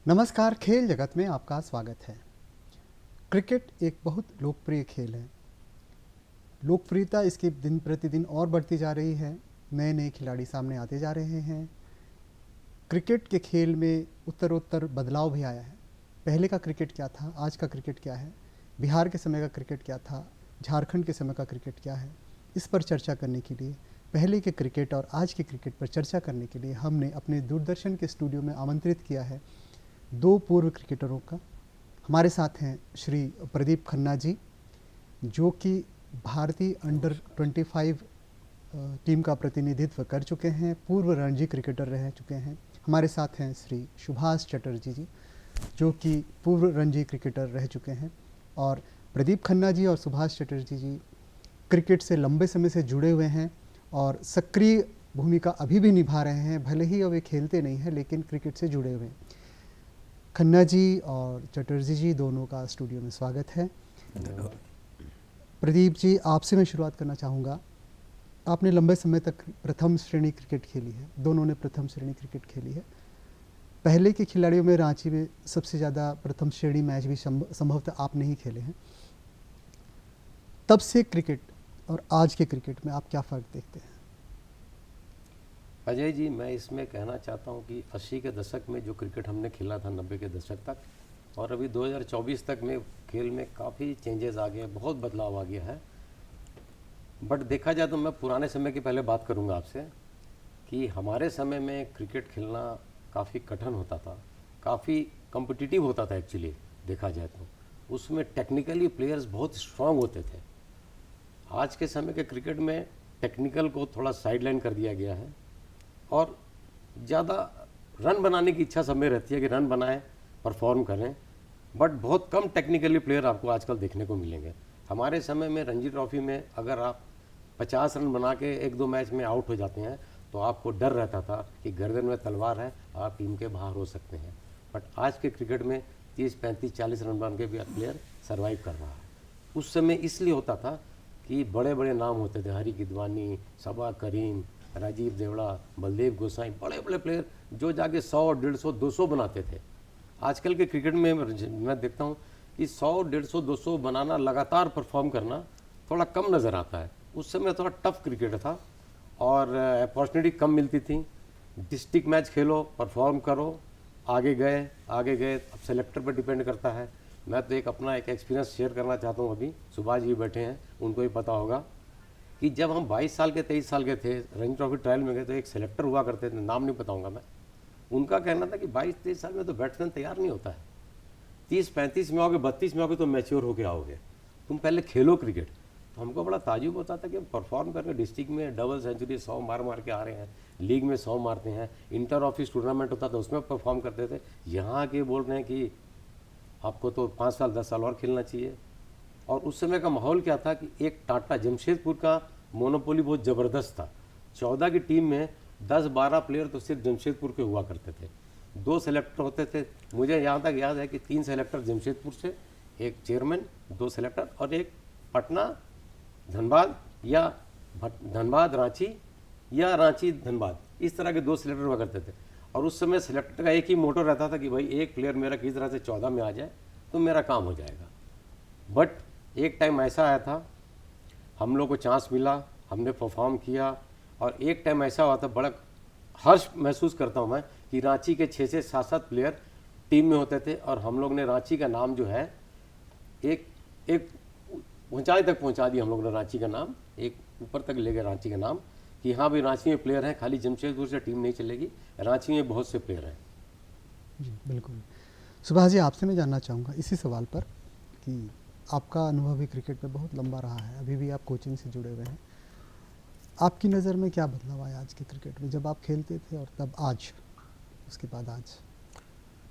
नमस्कार, खेल जगत में आपका स्वागत है। क्रिकेट एक बहुत लोकप्रिय खेल है। लोकप्रियता इसकी दिन प्रतिदिन और बढ़ती जा रही है। नए नए खिलाड़ी सामने आते जा रहे हैं। क्रिकेट के खेल में उत्तरोत्तर बदलाव भी आया है। पहले का क्रिकेट क्या था, आज का क्रिकेट क्या है, बिहार के समय का क्रिकेट क्या था, झारखंड के समय का क्रिकेट क्या है, इस पर चर्चा करने के लिए, पहले के क्रिकेट और आज के क्रिकेट पर चर्चा करने के लिए हमने अपने दूरदर्शन के स्टूडियो में आमंत्रित किया है दो पूर्व क्रिकेटरों का। हमारे साथ हैं श्री प्रदीप खन्ना जी, जो कि भारतीय अंडर 25 टीम का प्रतिनिधित्व कर चुके हैं, पूर्व रणजी क्रिकेटर रह चुके हैं। हमारे साथ हैं श्री सुभाष चटर्जी जी, जो कि पूर्व रणजी क्रिकेटर रह चुके हैं। और प्रदीप खन्ना जी और सुभाष चटर्जी जी क्रिकेट से लंबे समय से जुड़े हुए हैं और सक्रिय भूमिका अभी भी निभा रहे हैं। भले ही अब वे खेलते नहीं हैं, लेकिन क्रिकेट से जुड़े हुए हैं। खन्ना जी और चटर्जी जी दोनों का स्टूडियो में स्वागत है। प्रदीप जी, आपसे मैं शुरुआत करना चाहूँगा। आपने लंबे समय तक प्रथम श्रेणी क्रिकेट खेली है, दोनों ने प्रथम श्रेणी क्रिकेट खेली है। पहले के खिलाड़ियों में रांची में सबसे ज़्यादा प्रथम श्रेणी मैच भी संभवतः आपने ही खेले हैं। तब से क्रिकेट और आज के क्रिकेट में आप क्या फ़र्क देखते हैं? अजय जी, मैं इसमें कहना चाहता हूं कि 80 के दशक में जो क्रिकेट हमने खेला था 90 के दशक तक, और अभी 2024 तक में खेल में काफ़ी चेंजेस आ गए हैं, बहुत बदलाव आ गया है। बट देखा जाए तो मैं पुराने समय की पहले बात करूंगा आपसे कि हमारे समय में क्रिकेट खेलना काफ़ी कठिन होता था, काफ़ी कॉम्पिटिटिव होता था। एक्चुअली देखा जाए तो उसमें टेक्निकली प्लेयर्स बहुत स्ट्रांग होते थे। आज के समय के क्रिकेट में टेक्निकल को थोड़ा साइडलाइन कर दिया गया है और ज़्यादा रन बनाने की इच्छा सब में रहती है कि रन बनाएं, परफॉर्म करें, बट बहुत कम टेक्निकली प्लेयर आपको आजकल देखने को मिलेंगे। हमारे समय में रणजी ट्रॉफी में अगर आप 50 रन बना के एक दो मैच में आउट हो जाते हैं तो आपको डर रहता था कि गर्दन में तलवार है, आप टीम के बाहर हो सकते हैं। बट आज के क्रिकेट में 30, 35, 40 रन बन के भी प्लेयर सर्वाइव कर रहा है। उस समय इसलिए होता था कि बड़े बड़े नाम होते थे, हरी गिदवानी, सबा करीम, राजीव देवड़ा, बलदेव गोसाई, बड़े बड़े प्लेयर जो जाके 100, 150, 200 बनाते थे। आजकल के क्रिकेट में मैं देखता हूँ कि 100, 150, 200 बनाना, लगातार परफॉर्म करना थोड़ा कम नज़र आता है। उस समय थोड़ा टफ क्रिकेट था और अपॉर्चुनिटी कम मिलती थी। डिस्ट्रिक्ट मैच खेलो, परफॉर्म करो, आगे गए। अब सेलेक्टर पर डिपेंड करता है। मैं तो अपना एक एक्सपीरियंस शेयर करना चाहता हूँ। अभी सुभाष जी बैठे हैं, उनको भी पता होगा कि जब हम 22 साल के 23 साल के थे, रणजी ट्रॉफी ट्रायल में गए तो एक सेलेक्टर हुआ करते थे, नाम नहीं बताऊंगा मैं। उनका कहना था कि 22-23 साल में तो बैट्समैन तैयार नहीं होता है, 30-35 में आओगे, 32 में आओगे तो मैच्योर होके आओगे, तुम पहले खेलो क्रिकेट। तो हमको बड़ा ताजुब होता था कि हम परफॉर्म करके डिस्ट्रिक्ट में डबल सेंचुरी 100 मार के आ रहे हैं, लीग में 100 मारते हैं, इंटर ऑफिस टूर्नामेंट होता था उसमें परफॉर्म करते थे। यहाँ आके बोल रहे हैं कि आपको तो 5 साल 10 साल और खेलना चाहिए। और उस समय का माहौल क्या था कि एक टाटा जमशेदपुर का मोनोपोली बहुत ज़बरदस्त था। 14 की टीम में 10-12 प्लेयर तो सिर्फ जमशेदपुर के हुआ करते थे। 2 सेलेक्टर होते थे। मुझे यहाँ तक याद है कि 3 सेलेक्टर जमशेदपुर से, एक चेयरमैन, 2 सेलेक्टर और एक पटना धनबाद या धनबाद रांची या रांची धनबाद, इस तरह के 2 सेलेक्टर हुआ करते थे। और उस समय सेलेक्टर का एक ही मोटो रहता था कि भाई एक प्लेयर मेरा किसी तरह से 14 में आ जाए तो मेरा काम हो जाएगा। बट एक टाइम ऐसा आया था, हम लोग को चांस मिला, हमने परफॉर्म किया, और एक टाइम ऐसा हुआ था, बड़ा हर्ष महसूस करता हूँ मैं कि रांची के 6 से 7 प्लेयर टीम में होते थे और हम लोग ने रांची का नाम जो है एक ऊंचाई तक पहुंचा दिया। हम लोग ने रांची का नाम एक ऊपर तक ले गए, रांची का नाम, कि हाँ भाई रांची में प्लेयर हैं, खाली जमशेदपुर से टीम नहीं चलेगी, रांची में बहुत से प्लेयर हैं। जी बिल्कुल। सुभाष जी, आपसे मैं जानना चाहूँगा इसी सवाल पर कि आपका अनुभव भी क्रिकेट में बहुत लंबा रहा है, अभी भी आप कोचिंग से जुड़े हुए हैं। आपकी नज़र में क्या बदलाव आया आज के क्रिकेट में, जब आप खेलते थे और तब आज, उसके बाद आज?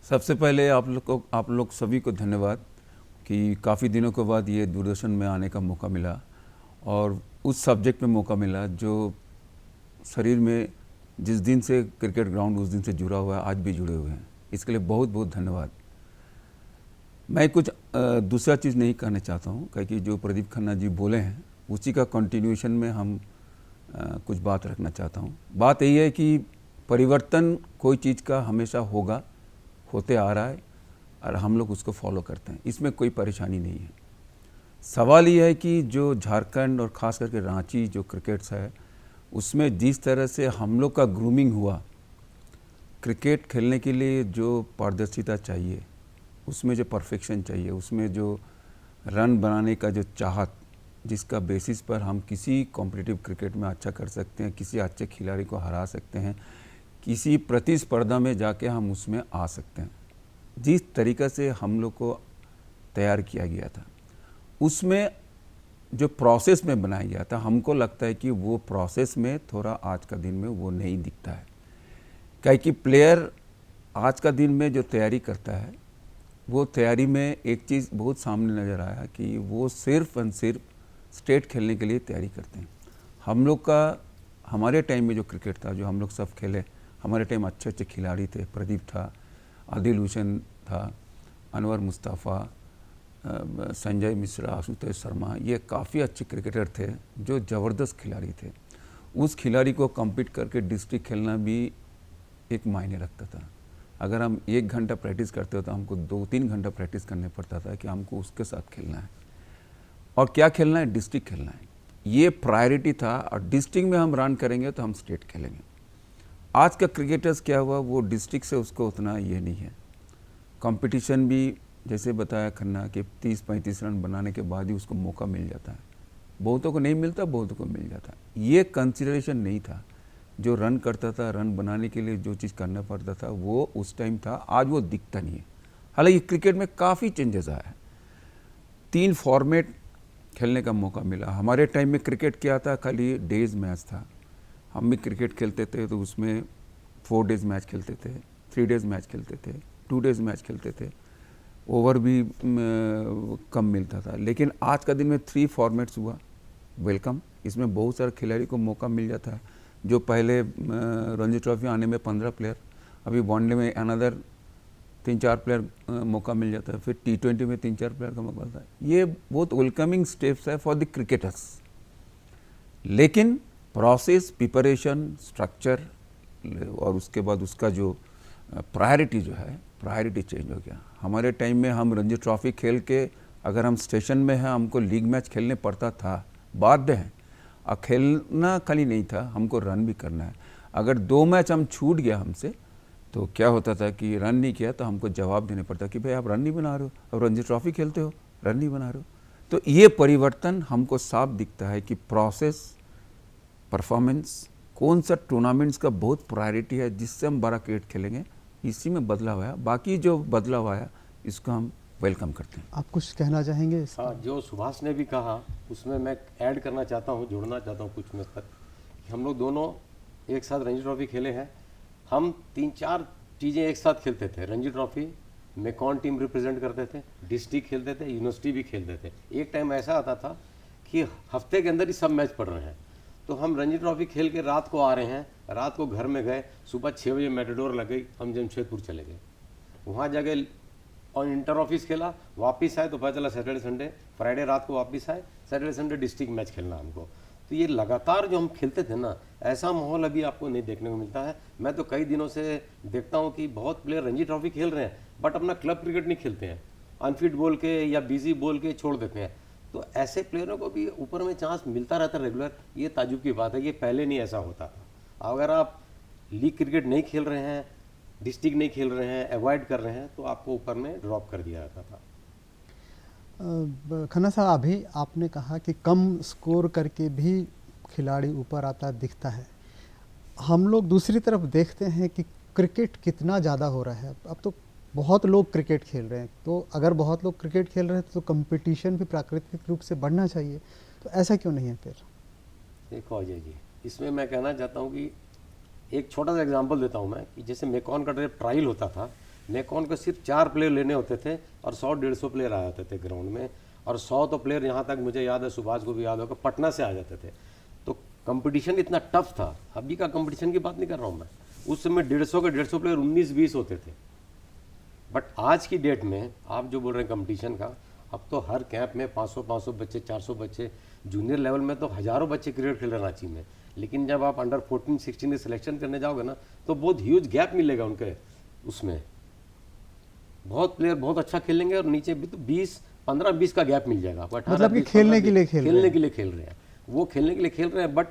सबसे पहले आप लोग सभी को धन्यवाद कि काफ़ी दिनों के बाद ये दूरदर्शन में आने का मौका मिला और उस सब्जेक्ट में मौका मिला जो शरीर में जिस दिन से क्रिकेट ग्राउंड उस दिन से जुड़ा हुआ है, आज भी जुड़े हुए हैं। इसके लिए बहुत बहुत धन्यवाद। मैं कुछ दूसरा चीज़ नहीं कहना चाहता हूँ, क्योंकि जो प्रदीप खन्ना जी बोले हैं उसी का कंटिन्यूएशन में हम कुछ बात रखना चाहता हूँ। बात यही है कि परिवर्तन कोई चीज़ का हमेशा होते आ रहा है और हम लोग उसको फॉलो करते हैं, इसमें कोई परेशानी नहीं है। सवाल ये है कि जो झारखंड और ख़ास करके रांची जो क्रिकेट्स है उसमें जिस तरह से हम लोग का ग्रूमिंग हुआ, क्रिकेट खेलने के लिए जो पारदर्शिता चाहिए, उसमें जो परफेक्शन चाहिए, उसमें जो रन बनाने का जो चाहत, जिसका बेसिस पर हम किसी कॉम्पिटिटिव क्रिकेट में अच्छा कर सकते हैं, किसी अच्छे खिलाड़ी को हरा सकते हैं, किसी प्रतिस्पर्धा में जाके हम उसमें आ सकते हैं, जिस तरीक़े से हम लोग को तैयार किया गया था, उसमें जो प्रोसेस में बनाया गया था, हमको लगता है कि वो प्रोसेस में थोड़ा आज का दिन में वो नहीं दिखता है। क्या कि प्लेयर आज का दिन में जो तैयारी करता है, वो तैयारी में एक चीज़ बहुत सामने नज़र आया कि वो सिर्फ और सिर्फ स्टेट खेलने के लिए तैयारी करते हैं। हम लोग का हमारे टाइम में जो क्रिकेट था, जो हम लोग सब खेले, हमारे टाइम अच्छे अच्छे खिलाड़ी थे, प्रदीप था, आदिल हुसैन था, अनवर मुस्तफ़ा, संजय मिश्रा, आशुतोष शर्मा, ये काफ़ी अच्छे क्रिकेटर थे जो ज़बरदस्त खिलाड़ी थे। उस खिलाड़ी को कम्पीट करके डिस्ट्रिक्ट खेलना भी एक मायने रखता था। अगर हम 1 घंटा प्रैक्टिस करते हो तो हमको 2-3 घंटा प्रैक्टिस करने पड़ता था कि हमको उसके साथ खेलना है, और क्या खेलना है, डिस्ट्रिक्ट खेलना है। ये प्रायोरिटी था, और डिस्ट्रिक्ट में हम रन करेंगे तो हम स्टेट खेलेंगे। आज का क्रिकेटर्स क्या हुआ, वो डिस्ट्रिक्ट से उसको उतना ये नहीं है। कंपटीशन भी जैसे बताया खन्ना कि 30-35 रन बनाने के बाद ही उसको मौका मिल जाता है, बहुतों को नहीं मिलता, बहुतों को मिल जाता है। ये कंसिडरेशन नहीं था। जो रन करता था, रन बनाने के लिए जो चीज़ करना पड़ता था वो उस टाइम था, आज वो दिखता नहीं है। हालांकि क्रिकेट में काफ़ी चेंजेस आया है। 3 फॉर्मेट खेलने का मौका मिला। हमारे टाइम में क्रिकेट क्या था, खाली डेज मैच था। हम भी क्रिकेट खेलते थे तो उसमें 4 डेज मैच खेलते थे, 3 डेज मैच खेलते थे, 2 डेज मैच खेलते थे, ओवर भी कम मिलता था। लेकिन आज का दिन में 3 फॉर्मेट्स हुआ, वेलकम। इसमें बहुत सारे खिलाड़ी को मौका मिल जाता है। जो पहले रणजी ट्रॉफी आने में 15 प्लेयर, अभी वनडे में अनदर 3-4 प्लेयर मौका मिल जाता है, फिर T20 में 3-4 प्लेयर का मौका मिलता है। ये बहुत वेलकमिंग स्टेप्स है फॉर द क्रिकेटर्स। लेकिन प्रोसेस, प्रिपरेशन, स्ट्रक्चर और उसके बाद उसका जो प्रायोरिटी जो है, प्रायोरिटी चेंज हो गया। हमारे टाइम में हम रणजी ट्रॉफी खेल के अगर हम स्टेशन में हैं, हमको लीग मैच खेलने पड़ता था, बाध्य हैं। और खेलना खाली नहीं था, हमको रन भी करना है। अगर 2 मैच हम छूट गया हमसे, तो क्या होता था कि रन नहीं किया तो हमको जवाब देने पड़ता कि भाई आप रन नहीं बना रहे हो, अब रणजी ट्रॉफी खेलते हो, रन नहीं बना रहे हो। तो ये परिवर्तन हमको साफ दिखता है कि प्रोसेस, परफॉर्मेंस, कौन सा टूर्नामेंट्स का बहुत प्रायोरिटी है जिससे हम बड़ा क्रिकेट खेलेंगे, इसी में बदलाव आया। बाकी जो बदलाव आया इसको हम वेलकम करते हैं। आप कुछ कहना चाहेंगे इस हाँ, जो सुभाष ने भी कहा उसमें मैं ऐड करना चाहता हूँ, जोड़ना चाहता हूँ कुछ में तक। हम लोग दोनों एक साथ रणजी ट्रॉफी खेले हैं। हम 3-4 चीज़ें एक साथ खेलते थे। रणजी ट्रॉफी में कौन टीम रिप्रेजेंट करते थे, डिस्ट्रिक्ट खेलते थे, यूनिवर्सिटी भी खेलते थे। एक टाइम ऐसा आता था कि हफ्ते के अंदर ही सब मैच पड़ रहे हैं, तो हम रणजी ट्रॉफी खेल के रात को आ रहे हैं, रात को घर में गए, सुबह 6 बजे मैटाडोर लग गई, हम जमशेदपुर चले गए, वहाँ जाके और इंटर ऑफिस खेला, वापस आए तो पता चला सैटरडे संडे, फ्राइडे रात को वापस आए, सैटरडे संडे डिस्ट्रिक्ट मैच खेलना हमको। तो ये लगातार जो हम खेलते थे ना, ऐसा माहौल अभी आपको नहीं देखने को मिलता है। मैं तो कई दिनों से देखता हूँ कि बहुत प्लेयर रणजी ट्रॉफी खेल रहे हैं बट अपना क्लब क्रिकेट नहीं खेलते हैं, अनफिट बोल के या बिजी बोल के छोड़ देते हैं। तो ऐसे प्लेयरों को भी ऊपर में चांस मिलता रहता है रेगुलर, ये ताजुब की बात है। ये पहले नहीं ऐसा होता था। अगर आप लीग क्रिकेट नहीं खेल रहे हैं, डिस्ट्रिक्ट नहीं खेल रहे हैं, अवॉइड कर रहे हैं, तो आपको ऊपर में ड्रॉप कर दिया जाता था। खन्ना साहब, अभी आपने कहा कि कम स्कोर करके भी खिलाड़ी ऊपर आता दिखता है। हम लोग दूसरी तरफ देखते हैं कि क्रिकेट कितना ज़्यादा हो रहा है। अब तो बहुत लोग क्रिकेट खेल रहे हैं, तो अगर बहुत लोग क्रिकेट खेल रहे हैं तो कंपटीशन भी प्राकृतिक रूप से बढ़ना चाहिए, तो ऐसा क्यों नहीं है फिर? देखो अजय जी, इसमें मैं कहना चाहता हूँ कि एक छोटा सा एग्जांपल देता हूँ मैं, कि जैसे मेकॉन का ट्रायल होता था, मेकॉन को सिर्फ 4 प्लेयर लेने होते थे और 100-150 प्लेयर आ जाते थे ग्राउंड में, और 100 तो प्लेयर यहाँ तक मुझे याद है, सुभाष को भी याद होगा, पटना से आ जाते थे। तो कंपटीशन इतना टफ था। अभी का कंपटीशन की बात नहीं कर रहा हूँ मैं, उस समय 150 के 150 प्लेयर 19-20 होते थे। बट आज की डेट में आप जो बोल रहे हैं कंपटीशन का, अब तो हर कैंप में 500 बच्चे, 400 बच्चे, जूनियर लेवल में तो हज़ारों बच्चे क्रिकेट खेल रहे हैं रांची में। लेकिन जब आप अंडर 14-16 में सिलेक्शन करने जाओगे ना, तो बहुत ह्यूज गैप मिलेगा उनके उसमें। बहुत प्लेयर बहुत अच्छा खेलेंगे और नीचे भी तो 15-20 का गैप मिल जाएगा आपको। 18, मतलब कि 20, खेलने 15, के लिए खेल रहे खेलने के लिए खेल रहे हैं, वो खेलने के लिए खेल रहे हैं, बट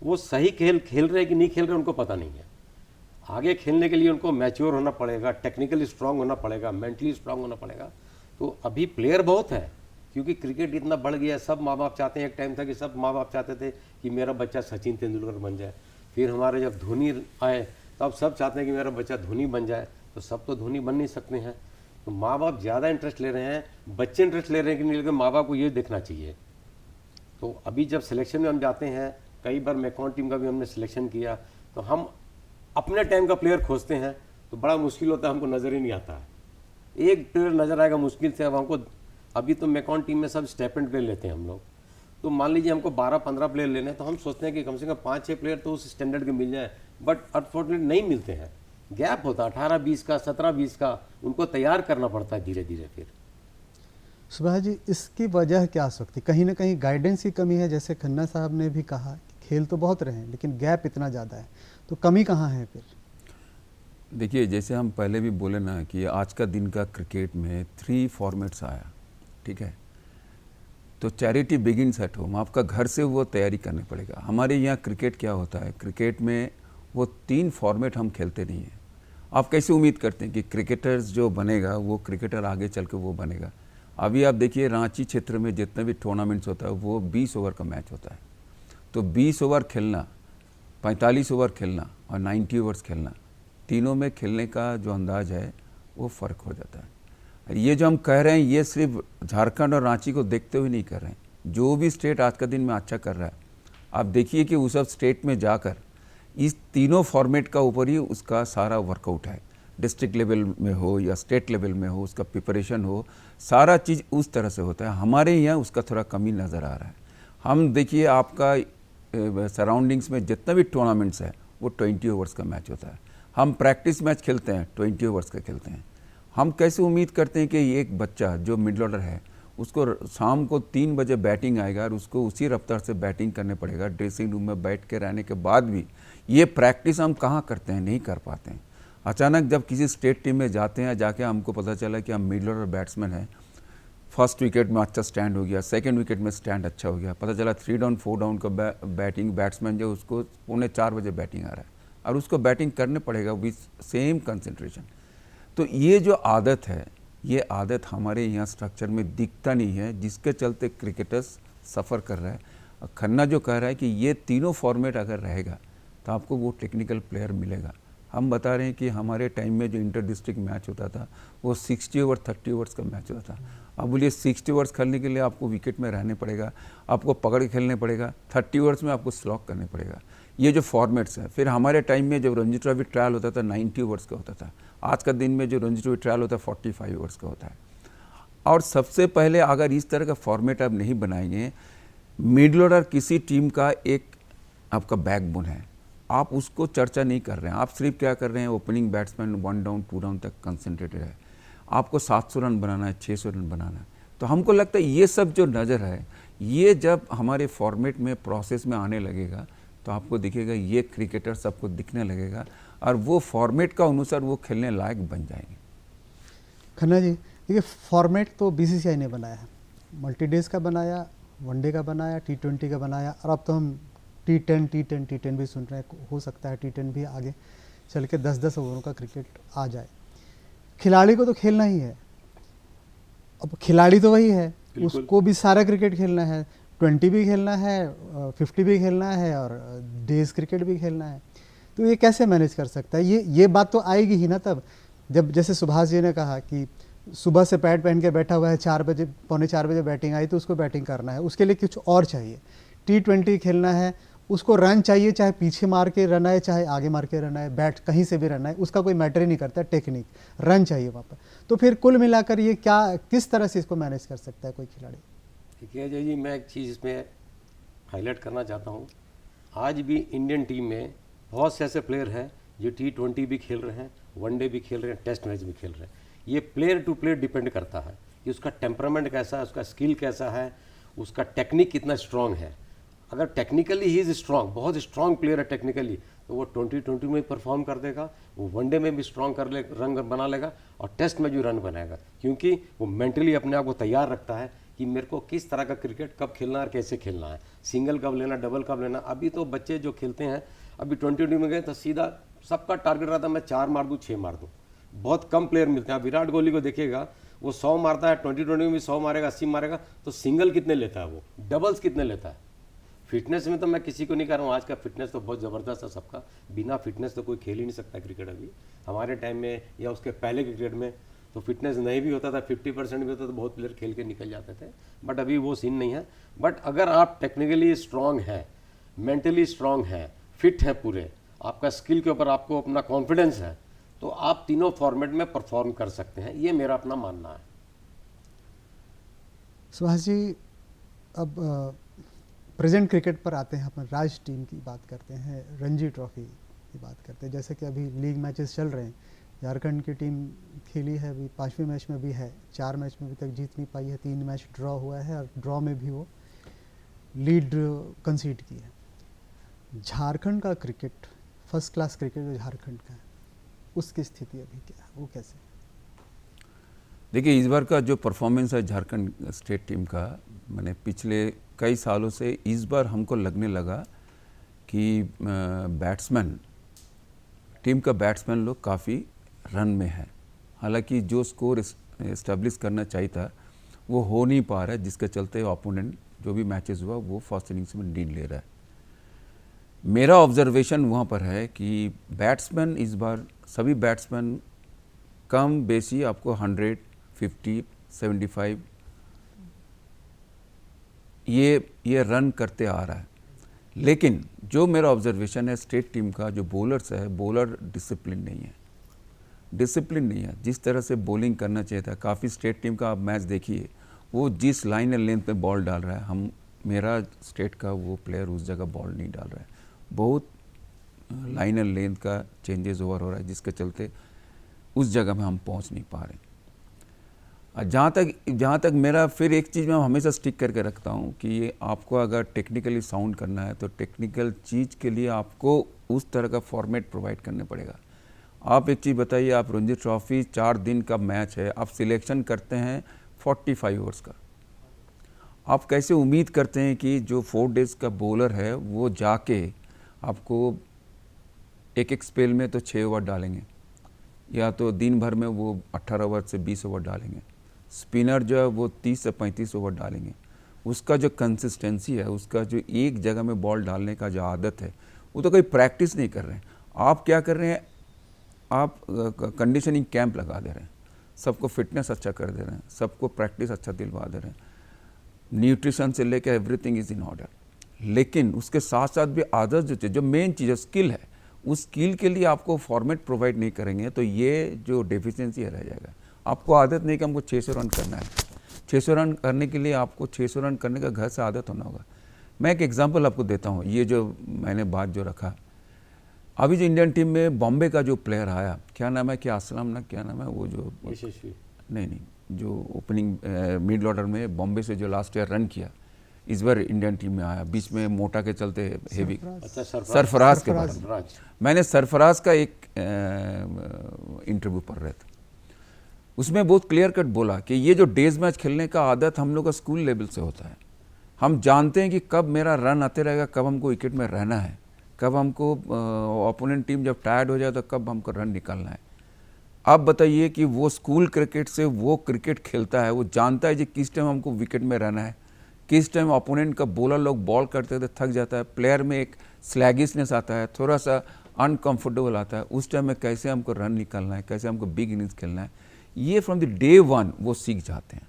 वो सही खेल रहे हैं कि नहीं खेल रहे हैं उनको पता नहीं है। आगे खेलने के लिए उनको मैच्योर होना पड़ेगा, टेक्निकली स्ट्रांग होना पड़ेगा, मेंटली स्ट्रांग होना पड़ेगा। तो अभी प्लेयर बहुत है, क्योंकि क्रिकेट इतना बढ़ गया है। सब माँ बाप चाहते हैं, एक टाइम था कि सब माँ बाप चाहते थे कि मेरा बच्चा सचिन तेंदुलकर बन जाए। फिर हमारे जब धोनी आए तो अब सब चाहते हैं कि मेरा बच्चा धोनी बन जाए। तो सब तो धोनी बन नहीं सकते हैं, तो माँ बाप ज़्यादा इंटरेस्ट ले रहे हैं, बच्चे इंटरेस्ट ले रहे हैं कि नहीं, लेकिन माँ बाप को ये देखना चाहिए। तो अभी जब सिलेक्शन में हम जाते हैं, कई बार मैकॉन टीम का भी हमने सिलेक्शन किया, तो हम अपने टाइम का प्लेयर खोजते हैं तो बड़ा मुश्किल होता है, हमको नज़र ही नहीं आता है। एक प्लेयर नज़र आएगा मुश्किल से। अब हमको अभी तो मैकॉन टीम में सब स्टेपेंड प्लेयर लेते हैं हम लोग। तो मान लीजिए हमको 12-15 प्लेयर लेने हैं, तो हम सोचते हैं कि कम से कम 5-6 प्लेयर तो उस स्टैंडर्ड के मिल जाए, बट अनफॉर्चुनेटली नहीं मिलते हैं। गैप होता है 18-20 का, 17-20 का, उनको तैयार करना पड़ता है धीरे धीरे। फिर सुभाष जी, इसकी वजह क्या हो सकती? कहीं ना कहीं गाइडेंस की कमी है, जैसे खन्ना साहब ने भी कहा कि खेल तो बहुत रहे हैं लेकिन गैप इतना ज़्यादा है, तो कमी कहाँ है फिर? देखिए, जैसे हम पहले भी बोले ना कि आज का दिन का क्रिकेट में 3 फॉर्मेट्स आया, ठीक है। तो चैरिटी बिगिंस एट होम, आपका घर से वो तैयारी करने पड़ेगा। हमारे यहाँ क्रिकेट क्या होता है, क्रिकेट में वो 3 फॉर्मेट हम खेलते नहीं हैं। आप कैसे उम्मीद करते हैं कि क्रिकेटर्स जो बनेगा वो क्रिकेटर आगे चल के वो बनेगा? अभी आप देखिए, रांची क्षेत्र में जितने भी टूर्नामेंट्स होता है वो 20 ओवर का मैच होता है। तो 20 ओवर खेलना, 45 ओवर खेलना और 90 ओवर्स खेलना, तीनों में खेलने का जो अंदाज है वो फ़र्क हो जाता है। ये जो हम कह रहे हैं ये सिर्फ झारखंड और रांची को देखते हुए नहीं कर रहे हैं। जो भी स्टेट आज का दिन में अच्छा कर रहा है, आप देखिए कि उस सब स्टेट में जाकर इस तीनों फॉर्मेट का ऊपर ही उसका सारा वर्कआउट है। डिस्ट्रिक्ट लेवल में हो या स्टेट लेवल में हो, उसका प्रिपरेशन हो, सारा चीज़ उस तरह से होता है। हमारे यहाँ उसका थोड़ा कमी नज़र आ रहा है। हम देखिए, आपका सराउंडिंग्स में जितना भी टूर्नामेंट्स है वो 20 ओवर्स का मैच होता है। हम प्रैक्टिस मैच खेलते हैं 20 ओवर्स का खेलते हैं। हम कैसे उम्मीद करते हैं कि एक बच्चा जो मिडल ऑर्डर है उसको शाम को 3 बजे बैटिंग आएगा और उसको उसी रफ्तार से बैटिंग करने पड़ेगा। ड्रेसिंग रूम में बैठ के रहने के बाद भी ये प्रैक्टिस हम कहाँ करते हैं, नहीं कर पाते हैं। अचानक जब किसी स्टेट टीम में जाते हैं, जाके हमको पता चला कि हम मिडल ऑर्डर बैट्समैन हैं, फर्स्ट विकेट में अच्छा स्टैंड हो गया, सेकंड विकेट में स्टैंड अच्छा हो गया, पता चला 3 डाउन 4 डाउन का बैटिंग बैट्समैन जो उसको 3:45 बजे बैटिंग आ रहा है और उसको बैटिंग करने पड़ेगा विथ सेम कंसंट्रेशन। तो ये जो आदत है, ये आदत हमारे यहाँ स्ट्रक्चर में दिखता नहीं है, जिसके चलते क्रिकेटर्स सफ़र कर रहा है। खन्ना जो कह रहा है कि ये तीनों फॉर्मेट अगर रहेगा तो आपको वो टेक्निकल प्लेयर मिलेगा। हम बता रहे हैं कि हमारे टाइम में जो इंटर डिस्ट्रिक्ट मैच होता था वो 60 ओवर 30 ओवर्स का मैच होता था। अब बोलिए 60 ओवर्स खेलने के लिए आपको विकेट में रहने पड़ेगा, आपको पकड़ के खेलने पड़ेगा, 30 ओवर्स में आपको स्लॉक करने पड़ेगा। ये जो फॉर्मेट्स हैं। फिर हमारे टाइम में जब रणजी ट्रॉफी ट्रायल होता था 90 ओवर्स का होता था। आज का दिन में जो रणजी ट्रॉफी ट्रायल होता है 45 ओवर्स का होता है। और सबसे पहले अगर इस तरह का फॉर्मेट आप नहीं बनाएंगे, मिडल ऑर्डर किसी टीम का एक आपका बैकबोन है, आप उसको चर्चा नहीं कर रहे हैं। आप सिर्फ क्या कर रहे हैं, ओपनिंग बैट्समैन 1 डाउन 2 डाउन तक कंसंट्रेटेड है। आपको 700 रन बनाना है, 600 रन बनाना है। तो हमको लगता है ये सब जो नज़र है, ये जब हमारे फॉर्मेट में प्रोसेस में आने लगेगा तो आपको दिखेगा ये क्रिकेटर सबको दिखने लगेगा और वो फॉर्मेट का अनुसार वो खेलने लायक बन जाएंगे। खन्ना जी, देखिए फॉर्मेट तो बीसीसीआई ने बनाया है, मल्टी डेज का बनाया, वनडे का बनाया, T20 का बनाया, और अब तो हम T10 भी सुन रहे हैं। हो सकता है T10 भी आगे चल के 10-10 ओवरों का क्रिकेट आ जाए। खिलाड़ी को तो खेलना ही है, अब खिलाड़ी तो वही है, उसको भी सारा क्रिकेट खेलना है, 20 भी खेलना है, 50 भी खेलना है और डेज क्रिकेट भी खेलना है। तो ये कैसे मैनेज कर सकता है? ये बात तो आएगी ही ना तब, जब जैसे सुभाष जी ने कहा कि सुबह से पैड पहन के बैठा हुआ है, 4 बजे 3:45 बजे बैटिंग आई तो उसको बैटिंग करना है, उसके लिए कुछ और चाहिए। T20 खेलना है, उसको रन चाहिए, चाहे पीछे मार के रन आए चाहे आगे मार के रन आए, बैट कहीं से भी रन आए, उसका कोई मैटर ही नहीं करता, टेक्निक रन चाहिए वहाँ पर। तो फिर कुल मिलाकर ये किस तरह से इसको मैनेज कर सकता है कोई खिलाड़ी? ठीक है अजय जी, मैं एक चीज़ इसमें हाईलाइट करना चाहता हूँ। आज भी इंडियन टीम में बहुत से ऐसे प्लेयर हैं जो T20 भी खेल रहे हैं, वनडे भी खेल रहे हैं, टेस्ट मैच भी खेल रहे हैं। ये प्लेयर टू प्लेयर डिपेंड करता है कि उसका टेम्परामेंट कैसा है, उसका स्किल कैसा है, उसका टेक्निक कितना स्ट्रांग है। अगर टेक्निकली ही इज़ स्ट्रांग, बहुत स्ट्रांग प्लेयर है टेक्निकली, तो वो 2020 में परफॉर्म कर देगा, वो वनडे में भी स्ट्रांग कर ले, रन बना लेगा और टेस्ट में भी रन बनाएगा, क्योंकि वो मेंटली अपने आप को तैयार रखता है कि मेरे को किस तरह का क्रिकेट कब खेलना है और कैसे खेलना है, सिंगल कब लेना, डबल कब लेना। अभी तो बच्चे जो खेलते हैं, अभी 2020 में गए तो सीधा सबका टारगेट रहता है मैं 4 मार दूँ 6 मार दूँ, बहुत कम प्लेयर मिलते हैं। विराट कोहली को देखिएगा, वो 100 मारता है, 2020 में भी 100 मारेगा, 80 मारेगा, तो सिंगल कितने लेता है, वो डबल्स कितने लेता है। फिटनेस में तो मैं किसी को नहीं कह रहा हूँ, आज का फिटनेस तो बहुत ज़बरदस्त है सबका, बिना फिटनेस तो कोई खेल ही नहीं सकता क्रिकेट। अभी हमारे टाइम में या उसके पहले क्रिकेट में तो फिटनेस नहीं भी होता था, 50% भी होता तो बहुत प्लेयर खेल के निकल जाते थे, बट अभी वो सीन नहीं है। बट अगर आप टेक्निकली स्ट्रांग हैं, मेंटली स्ट्रांग हैं, फिट हैं पूरे, आपका स्किल के ऊपर आपको अपना कॉन्फिडेंस है, तो आप तीनों फॉर्मेट में परफॉर्म कर सकते हैं, ये मेरा अपना मानना है। सुभाष जी, अब प्रेजेंट क्रिकेट पर आते हैं, अपन राज्य टीम की बात करते हैं, रणजी ट्रॉफी की बात करते हैं। जैसे कि अभी लीग मैचेस चल रहे हैं, झारखंड की टीम खेली है, अभी 5वें मैच में भी है, 4 मैच में अभी तक जीत नहीं पाई है, 3 मैच ड्रॉ हुआ है और ड्रॉ में भी वो लीड कंसीड की है। झारखंड का क्रिकेट, फर्स्ट क्लास क्रिकेट जो झारखंड का है, उसकी स्थिति अभी क्या है, वो कैसे? देखिए, इस बार का जो परफॉर्मेंस है झारखंड स्टेट टीम का, मैंने पिछले कई सालों से इस बार हमको लगने लगा कि बैट्समैन, टीम का बैट्समैन लोग काफ़ी रन में है। हालांकि जो स्कोर इस्टेब्लिश करना चाहिए था वो हो नहीं पा रहा है, जिसके चलते ओपोनेंट जो भी मैचेस हुआ वो फर्स्ट इनिंग्स में लीड ले रहा है। मेरा ऑब्जर्वेशन वहाँ पर है कि बैट्समैन इस बार सभी बैट्समैन कम बेसी आपको 100, 50, 75 ये रन करते आ रहा है। लेकिन जो मेरा ऑब्जर्वेशन है स्टेट टीम का, जो बॉलर्स है, बॉलर डिसिप्लिन नहीं है, डिसिप्लिन नहीं है। जिस तरह से बॉलिंग करना चाहिए था, काफ़ी स्टेट टीम का आप मैच देखिए, वो जिस लाइन एंड लेंथ पे बॉल डाल रहा है, मेरा स्टेट का वो प्लेयर उस जगह बॉल नहीं डाल रहा है। बहुत लाइन एंड लेंथ का चेंजेस ओवर हो रहा है, जिसके चलते उस जगह में हम पहुंच नहीं पा रहे। जहाँ तक मेरा फिर एक चीज़ मैं हमेशा स्टिक करके रखता हूँ कि ये आपको अगर टेक्निकली साउंड करना है तो टेक्निकल चीज़ के लिए आपको उस तरह का फॉर्मेट प्रोवाइड करने पड़ेगा। आप एक चीज़ बताइए, आप रणजी ट्रॉफी 4 दिन का मैच है, आप सिलेक्शन करते हैं 45 ओवर्स का, आप कैसे उम्मीद करते हैं कि जो 4 डेज़ का बॉलर है वो जाके आपको एक स्पेल में तो 6 ओवर डालेंगे, या तो दिन भर में वो 18 ओवर से 20 ओवर डालेंगे। स्पिनर जो है वो 30 से 35 ओवर डालेंगे। उसका जो कंसिस्टेंसी है, उसका जो एक जगह में बॉल डालने का जो आदत है, वो तो कोई प्रैक्टिस नहीं कर रहे हैं। आप क्या कर रहे हैं, आप कंडीशनिंग कैंप लगा दे रहे हैं, सबको फिटनेस अच्छा कर दे रहे हैं, सबको प्रैक्टिस अच्छा दिलवा दे रहे हैं, न्यूट्रिशन से लेकर एवरीथिंग इज़ इन ऑर्डर। लेकिन उसके साथ साथ भी आदत जो मेन चीज़ है, स्किल है, उस स्किल के लिए आपको फॉर्मेट प्रोवाइड नहीं करेंगे तो ये जो डेफिशिएंसी है रह जाएगा। आपको आदत नहीं कि हमको 600 रन करना है, 600 रन करने के लिए आपको 600 रन करने का घर से आदत होना होगा। मैं एक एग्जांपल आपको देता हूँ, ये जो मैंने बात जो रखा, अभी जो इंडियन टीम में बॉम्बे का जो प्लेयर आया, क्या नाम है, क्या असलम ना क्या नाम है, वो जो यशस्वी, नहीं जो ओपनिंग मिड ऑर्डर में बॉम्बे से जो लास्ट ईयर रन किया, इस बार इंडियन टीम में आया, बीच में मोटा के चलते हेवी, सरफराज के बारे में मैंने सरफराज का एक इंटरव्यू पढ़ रहे थे, उसमें बहुत क्लियर कट बोला कि ये जो डेज मैच खेलने का आदत हम लोग का स्कूल लेवल से होता है। हम जानते हैं कि कब मेरा रन आते रहेगा, कब हमको विकेट में रहना है, कब हमको ओपोनेंट टीम जब टायर्ड हो जाए तो कब हमको रन निकालना है। आप बताइए कि वो स्कूल क्रिकेट से वो क्रिकेट खेलता है, वो जानता है कि किस टाइम हमको विकेट में रहना है, किस टाइम ओपोनेंट का बॉलर लोग बॉल करते थे थक जाता है, प्लेयर में एक स्लैगिशनेस आता है, थोड़ा सा अनकंफर्टेबल आता है, उस टाइम में कैसे हमको रन निकालना है, कैसे हमको बिग इनिंग्स खेलना है, ये फ्रॉम द डे 1 वो सीख जाते हैं।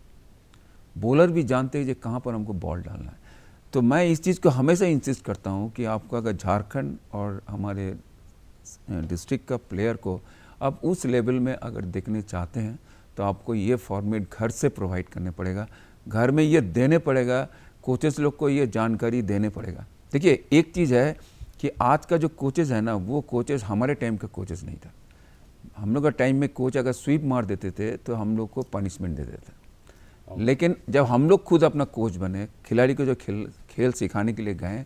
बॉलर भी जानते हैं कि कहाँ पर हमको बॉल डालना है। तो मैं इस चीज़ को हमेशा इंसिस्ट करता हूँ कि आपको अगर झारखंड और हमारे डिस्ट्रिक्ट का प्लेयर को आप उस लेवल में अगर देखने चाहते हैं तो आपको ये फॉर्मेट घर से प्रोवाइड करने पड़ेगा, घर में ये देने पड़ेगा, कोचेस लोग को ये जानकारी देने पड़ेगा। देखिए, एक चीज़ है कि आज का जो कोचेस है ना, वो कोचेस हमारे टाइम का कोचेस नहीं था। हम लोग का टाइम में कोच अगर स्वीप मार देते थे तो हम लोग को पनिशमेंट दे देते थे। लेकिन जब हम लोग खुद अपना कोच बने, खिलाड़ी को जो खेल सिखाने के लिए गए,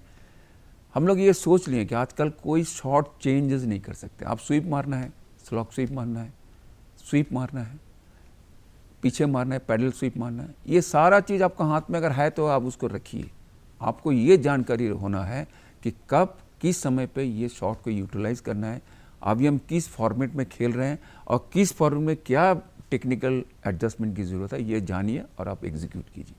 हम लोग ये सोच लिए कि आजकल कोई शॉर्ट चेंजेस नहीं कर सकते। आप स्वीप मारना है, स्लॉक स्वीप मारना है, स्वीप मारना है, पीछे मारना है, पैडल स्वीप मारना है, ये सारा चीज़ आपका हाथ में अगर है तो आप उसको रखिए। आपको ये जानकारी होना है कि कब किस समय पे ये शॉट को यूटिलाइज करना है, अभी हम किस फॉर्मेट में खेल रहे हैं और किस फॉर्मेट में क्या टेक्निकल एडजस्टमेंट की ज़रूरत है, ये जानिए और आप एग्जीक्यूट कीजिए।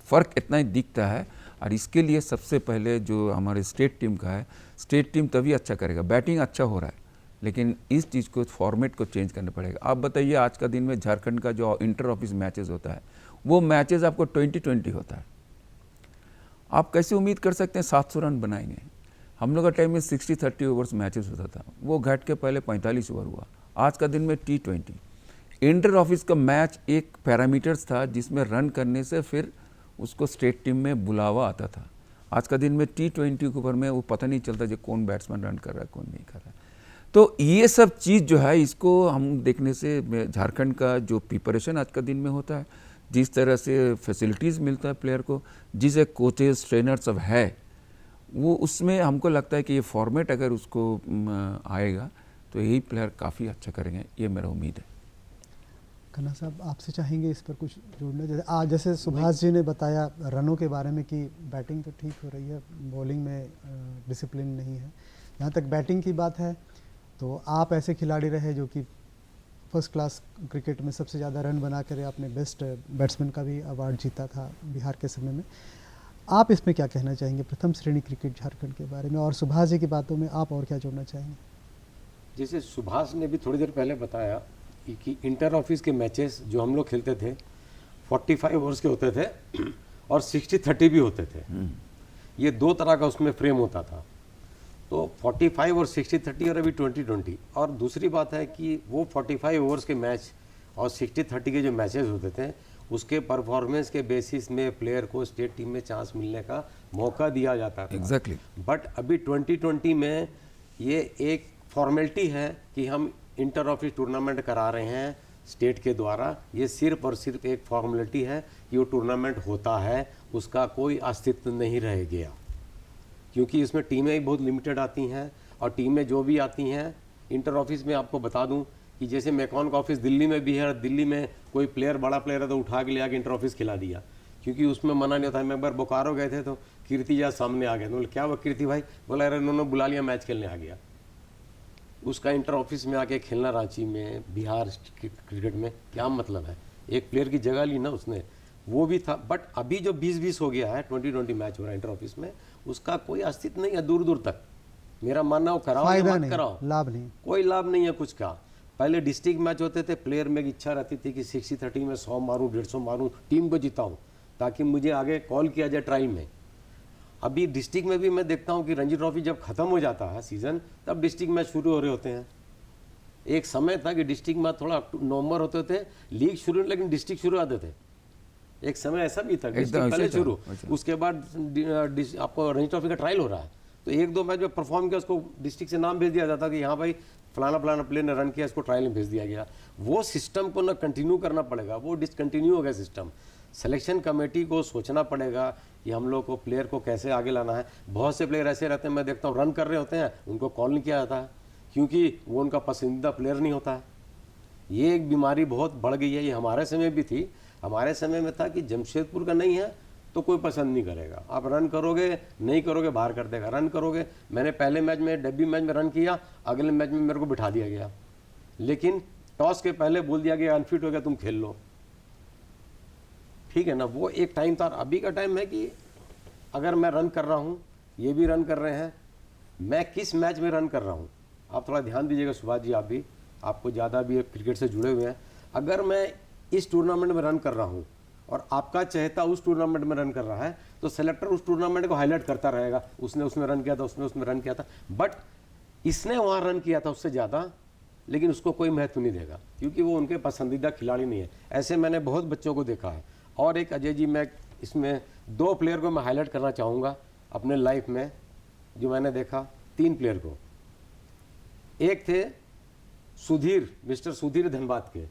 फ़र्क इतना ही दिखता है। और इसके लिए सबसे पहले जो हमारे स्टेट टीम का है, स्टेट टीम तभी अच्छा करेगा। बैटिंग अच्छा हो रहा है, लेकिन इस चीज़ को, फॉर्मेट को चेंज करना पड़ेगा। आप बताइए, आज का दिन में झारखंड का जो इंटर ऑफिस मैचेस होता है, वो मैचेस आपको 20-20 होता है। आप कैसे उम्मीद कर सकते हैं 700 रन बनाएंगे? हम लोग का टाइम में 60-30 ओवर्स मैचेस होता था, वो घट के पहले 45 ओवर हुआ। आज का दिन में T20। इंटर ऑफिस का मैच एक पैरामीटर्स था जिसमें रन करने से फिर उसको स्टेट टीम में बुलावा आता था। आज का दिन में T20 के ऊपर में वो पता नहीं चलता जो कौन बैट्समैन रन कर रहा है, कौन नहीं कर रहा है। तो ये सब चीज़ जो है, इसको हम देखने से झारखंड का जो प्रिपरेशन आज का दिन में होता है, जिस तरह से फैसिलिटीज़ मिलता है प्लेयर को, जिसे कोचेस ट्रेनर सब है, वो उसमें हमको लगता है कि ये फॉर्मेट अगर उसको आएगा तो यही प्लेयर काफ़ी अच्छा करेंगे, ये मेरा उम्मीद है। खन्ना साहब, आपसे चाहेंगे इस पर कुछ जोड़ना? जैसे आज जैसे सुभाष जी ने बताया रनों के बारे में कि बैटिंग तो ठीक हो रही है, बॉलिंग में डिसिप्लिन नहीं है। यहाँ तक बैटिंग की बात है तो आप ऐसे खिलाड़ी रहे जो कि फर्स्ट क्लास क्रिकेट में सबसे ज़्यादा रन बना कर आपने बेस्ट बैट्समैन का भी अवार्ड जीता था बिहार के समय में। आप इसमें क्या कहना चाहेंगे प्रथम श्रेणी क्रिकेट झारखंड के बारे में, और सुभाष जी की बातों में आप और क्या जोड़ना चाहेंगे? जैसे सुभाष ने भी थोड़ी देर पहले बताया कि इंटर ऑफिस के मैचेस जो हम लोग खेलते थे 45 ओवर्स के होते थे और 60-30 भी होते थे। ये दो तरह का उसमें फ्रेम होता था, तो 45 और 60-30 और अभी 20-20। और दूसरी बात है कि वो 45 ओवर्स के मैच और 60-30 के जो मैचेस होते थे, उसके परफॉर्मेंस के बेसिस में प्लेयर को स्टेट टीम में चांस मिलने का मौका दिया जाता था। एग्जैक्टली। बट अभी 2020 में ये एक फॉर्मेलिटी है कि हम इंटर ऑफिस टूर्नामेंट करा रहे हैं स्टेट के द्वारा। ये सिर्फ और सिर्फ एक फॉर्मेलिटी है कि वो टूर्नामेंट होता है, उसका कोई अस्तित्व नहीं रह गया, क्योंकि इसमें टीमें ही बहुत लिमिटेड आती हैं। और टीमें जो भी आती हैं इंटर ऑफिस में, आपको बता दूं कि जैसे मैकॉन का ऑफिस दिल्ली में भी है, दिल्ली में कोई प्लेयर बड़ा प्लेयर है तो उठा के ले आके इंटर ऑफिस खिला दिया, क्योंकि उसमें मना नहीं होता है। मैं एक बार बोकारो गए थे तो कीर्ति जा सामने आ गए, बोले क्या वो कीर्ति भाई? बोला अरे उन्होंने बुला लिया, मैच खेलने आ गया। उसका इंटर ऑफिस में आके खेलना रांची में, बिहार क्रिकेट में क्या मतलब है? एक प्लेयर की जगह ली ना उसने, वो भी था। बट अभी जो 20-20 हो गया है, 20-20 मैच हो रहा है इंटर ऑफिस में, उसका कोई अस्तित्व नहीं है दूर दूर तक। मेरा मानना वो कराओ या मत कराओ, लाभ नहीं, कोई लाभ नहीं है कुछ का। पहले डिस्ट्रिक्ट मैच होते थे, प्लेयर में इच्छा रहती थी कि 60-30 में 100 मारूं, 150 मारूं, टीम को जिताऊं, ताकि मुझे आगे कॉल किया जाए ट्रायल में। अभी डिस्ट्रिक्ट में भी मैं देखता हूं कि रणजी ट्रॉफी जब खत्म हो जाता है सीजन, तब डिस्ट्रिक्ट मैच शुरू हो रहे होते हैं। एक समय था कि डिस्ट्रिक्ट मैच थोड़ा नवंबर होते थे, लीग शुरू, लेकिन डिस्ट्रिक्ट शुरू आते थे। एक समय ऐसा भी था, डिस्ट्रिक्ट पहले शुरू, उसके बाद आपको रणजी ट्रॉफी का ट्रायल हो रहा है, तो 1-2 मैच में परफॉर्म किया, उसको डिस्ट्रिक्ट से नाम भेज दिया जाता कि हाँ भाई फलाना फलाना प्लेयर ने रन किया, इसको ट्रायल में भेज दिया गया। वो सिस्टम को ना कंटिन्यू करना पड़ेगा, वो डिसकंटिन्यू हो गया सिस्टम। सिलेक्शन कमेटी को सोचना पड़ेगा कि हम लोग को प्लेयर को कैसे आगे लाना है। बहुत से प्लेयर ऐसे रहते हैं, मैं देखता हूँ रन कर रहे होते हैं, उनको कॉल नहीं किया जाता है, क्योंकि वो उनका पसंदीदा प्लेयर नहीं होता है। ये एक बीमारी बहुत बढ़ गई है, ये हमारे समय भी थी। हमारे समय में था कि जमशेदपुर का नहीं है तो कोई पसंद नहीं करेगा, आप रन करोगे नहीं करोगे बाहर कर देगा, रन करोगे। मैंने पहले मैच में, डेब्यू मैच में रन किया, अगले मैच में मेरे को बिठा दिया गया, लेकिन टॉस के पहले बोल दिया गया अनफिट हो गया, तुम खेल लो। ठीक है ना, वो एक टाइम था। अभी का टाइम है कि अगर मैं रन कर रहा हूँ, ये भी रन कर रहे हैं, मैं किस मैच में रन कर रहा हूँ, आप थोड़ा ध्यान दीजिएगा सुभाष जी, आप भी, आपको ज़्यादा भी क्रिकेट से जुड़े हुए हैं। अगर मैं इस टूर्नामेंट में रन कर रहा हूँ और आपका चहेता उस टूर्नामेंट में रन कर रहा है, तो सेलेक्टर उस टूर्नामेंट को हाईलाइट करता रहेगा, उसने उसमें रन किया था, उसमें रन किया था, बट इसने वहाँ रन किया था उससे ज़्यादा, लेकिन उसको कोई महत्व नहीं देगा, क्योंकि वो उनके पसंदीदा खिलाड़ी नहीं है। ऐसे मैंने बहुत बच्चों को देखा है। और एक अजय जी, मैं इसमें 2 प्लेयर को मैं हाईलाइट करना चाहूँगा अपने लाइफ में, जो मैंने देखा, 3 प्लेयर को। एक थे सुधीर, मिस्टर सुधीर धनबाद के,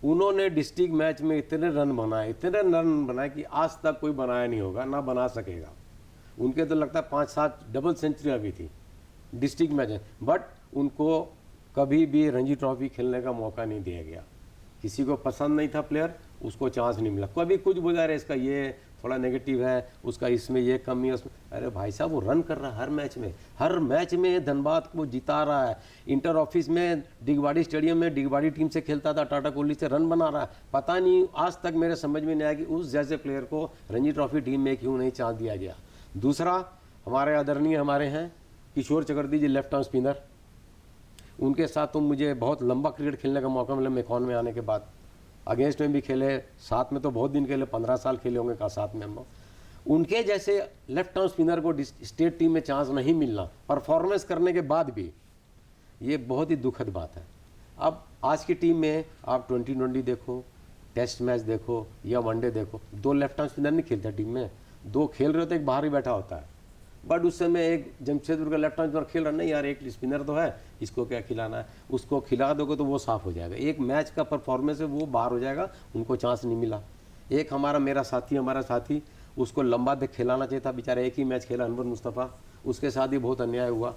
उन्होंने डिस्ट्रिक्ट मैच में इतने रन बनाए कि आज तक कोई बनाया नहीं होगा, ना बना सकेगा। उनके तो लगता है 5-7 डबल सेंचुरियाँ भी थी डिस्ट्रिक्ट मैच में, बट उनको कभी भी रणजी ट्रॉफी खेलने का मौका नहीं दिया गया। किसी को पसंद नहीं था प्लेयर, उसको चांस नहीं मिला। कभी कुछ बोला रहे इसका ये थोड़ा नेगेटिव है, उसका इसमें ये कमी है, उसमें। अरे भाई साहब, वो रन कर रहा है हर मैच में धनबाद को जिता रहा है। इंटर ऑफिस में डिगवाड़ी स्टेडियम में डिगवाड़ी टीम से खेलता था, टाटा कोहली से रन बना रहा है। पता नहीं आज तक मेरे समझ में नहीं आया कि उस जैसे प्लेयर को रणजी ट्रॉफी टीम में क्यों नहीं चांस दिया गया। दूसरा, हमारे आदरणीय हमारे हैं किशोर चक्रवर्ती जी, लेफ्ट आर्म स्पिनर। उनके साथ तो मुझे बहुत लंबा क्रिकेट खेलने का मौका मिला मेकॉन में आने के बाद। अगेंस्ट में भी खेले, साथ में तो बहुत दिन खेले, 15 साल खेले होंगे का साथ में हम लोग। उनके जैसे लेफ्ट आर्म स्पिनर को स्टेट टीम में चांस नहीं मिलना परफॉर्मेंस करने के बाद भी, ये बहुत ही दुखद बात है। अब आज की टीम में आप 2020 देखो, टेस्ट मैच देखो या वनडे देखो, 2 लेफ्ट आर्म स्पिनर नहीं खेलते टीम में, 2 खेल रहे होते, एक बाहर ही बैठा होता है। बट उस समय एक जमशेदपुर का लेफ्ट आर्म स्पिनर खेल रहा, नहीं यार एक स्पिनर तो है, इसको क्या खिलाना है, उसको खिला दोगे तो वो साफ हो जाएगा। एक मैच का परफॉर्मेंस है वो बाहर हो जाएगा, उनको चांस नहीं मिला। एक हमारा साथी उसको लंबा देख खिलाना चाहिए था, बेचारा एक ही मैच खेला, अनवर मुस्तफ़ा, उसके साथ ही बहुत अन्याय हुआ।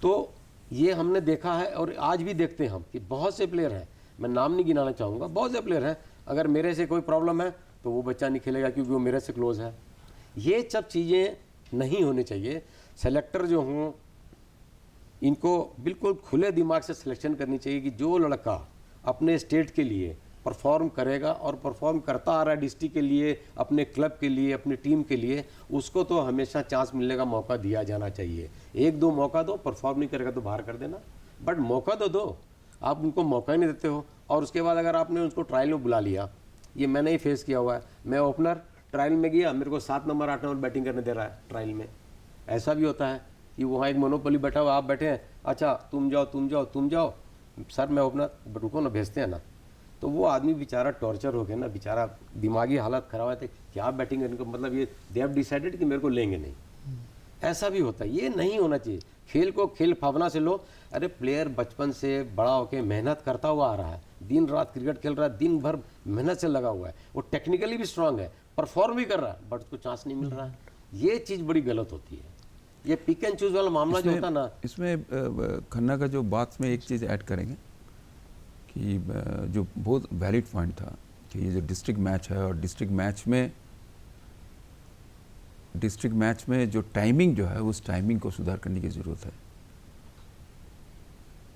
तो ये हमने देखा है और आज भी देखते हैं हम कि बहुत से प्लेयर हैं, मैं नाम नहीं गिनाना चाहूँगा, बहुत से प्लेयर हैं, अगर मेरे से कोई प्रॉब्लम है तो वो बच्चा नहीं खेलेगा क्योंकि वो मेरे से क्लोज है। ये सब चीज़ें नहीं होनी चाहिए। सेलेक्टर जो हों, इनको बिल्कुल खुले दिमाग से सिलेक्शन करनी चाहिए कि जो लड़का अपने स्टेट के लिए परफॉर्म करेगा और परफॉर्म करता आ रहा है डिस्ट्रिक्ट के लिए, अपने क्लब के लिए, अपनी टीम के लिए, उसको तो हमेशा चांस मिलने का मौका दिया जाना चाहिए। 1-2 मौका दो, परफॉर्म नहीं करेगा तो बाहर कर देना, बट मौका तो दो। आप उनको मौका ही नहीं देते हो। और उसके बाद अगर आपने उसको ट्रायल में बुला लिया, ये मैंने ही फेस किया हुआ है। मैं ओपनर ट्रायल में गया, मेरे को 7 नंबर 8 नंबर बैटिंग करने दे रहा है ट्रायल में। ऐसा भी होता है कि वहाँ एक मोनोपोली बैठा हुआ, आप बैठे हैं, अच्छा तुम जाओ सर मैं ओपनर, रुको ना, भेजते हैं ना। तो वो आदमी बेचारा टॉर्चर हो गया ना, बेचारा दिमागी हालत खराब है, क्या बैटिंग करने को, मतलब ये दे हैव डिसाइडेड कि मेरे को लेंगे नहीं। ऐसा भी होता है, ये नहीं होना चाहिए। खेल को खेल भावना से लो। अरे प्लेयर बचपन से बड़ा होकर मेहनत करता हुआ आ रहा है, दिन रात क्रिकेट खेल रहा है, दिन भर मेहनत से लगा हुआ है, वो टेक्निकली भी स्ट्रांग है, परफॉर्म भी कर रहा है, बट उसको चांस नहीं मिल रहा है। ये चीज़ बड़ी गलत होती है। ये पिक एंड चूज वाला मामला जो होता है ना, इसमें खन्ना का जो बात में एक चीज़ ऐड करेंगे कि जो बहुत वैलिड पॉइंट था कि ये जो डिस्ट्रिक्ट मैच है और डिस्ट्रिक्ट मैच में जो टाइमिंग जो है उस टाइमिंग को सुधार करने की ज़रूरत है।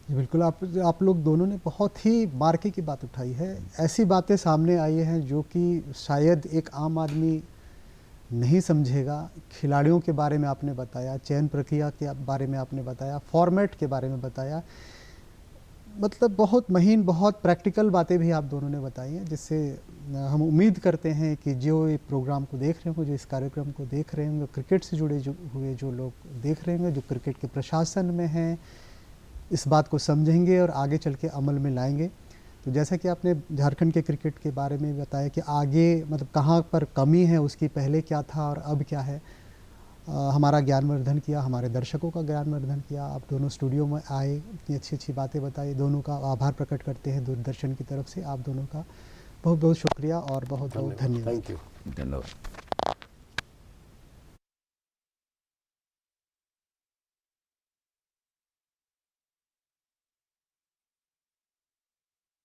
बिल्कुल, आप लोग दोनों ने बहुत ही बारीकी की बात उठाई है। ऐसी बातें सामने आई हैं जो कि शायद एक आम आदमी नहीं समझेगा। खिलाड़ियों के बारे में आपने बताया, चयन प्रक्रिया के बारे में आपने बताया, फॉर्मेट के बारे में बताया, मतलब बहुत महीन, बहुत प्रैक्टिकल बातें भी आप दोनों ने बताई हैं, जिससे हम उम्मीद करते हैं कि जो ये प्रोग्राम को देख रहे होंगे, जो इस कार्यक्रम को देख रहे होंगे, क्रिकेट से जुड़े हुए जो लोग देख रहे होंगे, जो क्रिकेट के प्रशासन में हैं, इस बात को समझेंगे और आगे चल के अमल में लाएंगे। तो जैसा कि आपने झारखंड के क्रिकेट के बारे में बताया कि आगे मतलब कहाँ पर कमी है, उसकी पहले क्या था और अब क्या है, हमारा ज्ञानवर्धन किया, हमारे दर्शकों का ज्ञानवर्धन किया। आप दोनों स्टूडियो में आए, इतनी अच्छी अच्छी बातें बताई, दोनों का आभार प्रकट करते हैं दूरदर्शन की तरफ से। आप दोनों का बहुत बहुत शुक्रिया और बहुत बहुत धन्यवाद। Thank you. धन्यवाद।